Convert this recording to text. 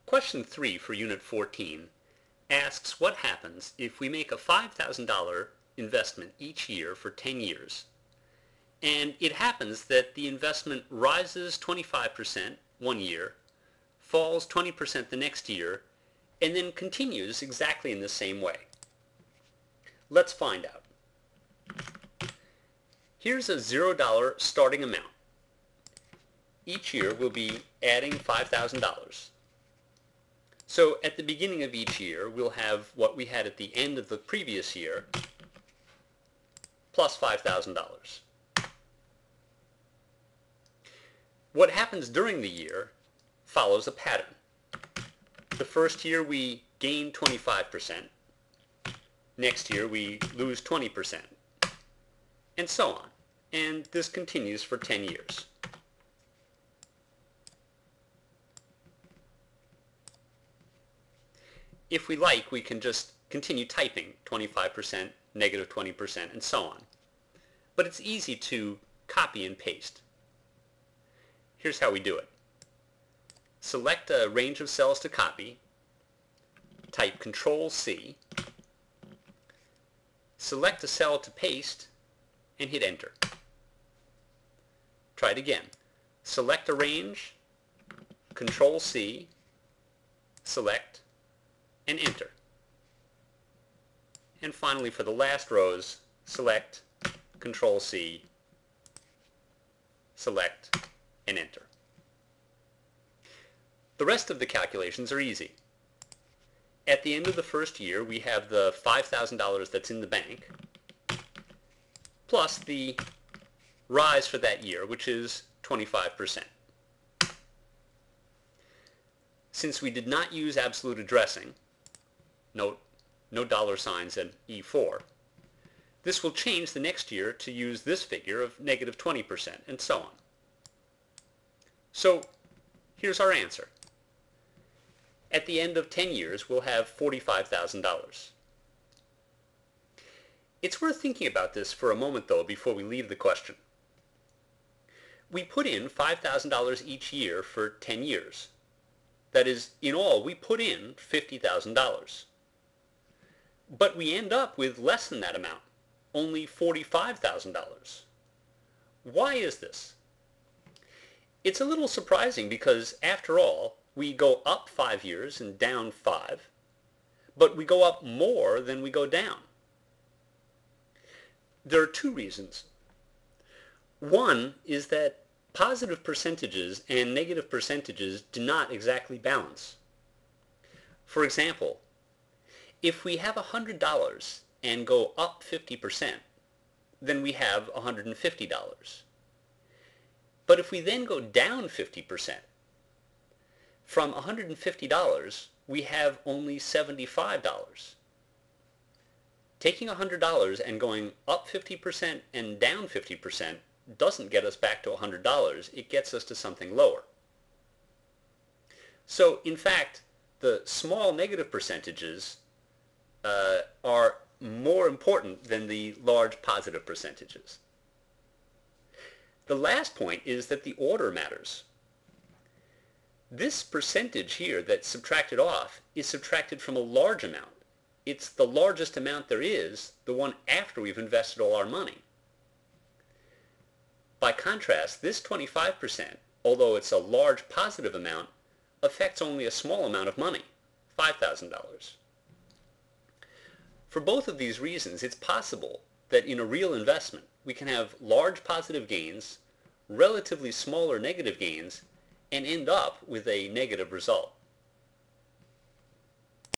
Question 3 for Unit 14 asks what happens if we make a $5,000 investment each year for 10 years, and it happens that the investment rises 25% one year, falls 20% the next year, and then continues exactly in the same way. Let's find out. Here's a $0 starting amount. Each year we'll be adding $5,000. So at the beginning of each year we'll have what we had at the end of the previous year plus $5,000. What happens during the year follows a pattern. The first year we gain 25%. Next year we lose 20%. And so on. And this continues for 10 years. If we like, we can just continue typing 25%, negative 20%, and so on. But it's easy to copy and paste. Here's how we do it. Select a range of cells to copy, type Control-C, select a cell to paste, and hit Enter. Try it again. Select a range, Control-C, select, and Enter. And finally, for the last rows, select, Control-C, select, and Enter. The rest of the calculations are easy. At the end of the first year, we have the $5,000 that's in the bank, plus the rise for that year, which is 25%. Since we did not use absolute addressing, note no dollar signs at E4, this will change the next year to use this figure of negative 20%, and so on. So here's our answer. At the end of 10 years, we'll have $45,000. It's worth thinking about this for a moment, though, before we leave the question. We put in $5,000 each year for 10 years. That is, in all, we put in $50,000. But we end up with less than that amount, only $45,000. Why is this? It's a little surprising because, after all, we go up 5 years and down 5, but we go up more than we go down. There are two reasons. One is that positive percentages and negative percentages do not exactly balance. For example, if we have $100 and go up 50%, then we have $150. But if we then go down 50%, from $150, we have only $75. Taking $100 and going up 50% and down 50% doesn't get us back to $100. It gets us to something lower. So, in fact, the small negative percentages are more important than the large positive percentages. The last point is that the order matters. This percentage here that's subtracted off is subtracted from a large amount. It's the largest amount there is, the one after we've invested all our money. By contrast, this 25%, although it's a large positive amount, affects only a small amount of money, $5,000. For both of these reasons, it's possible that in a real investment, we can have large positive gains, relatively smaller negative gains, and end up with a negative result.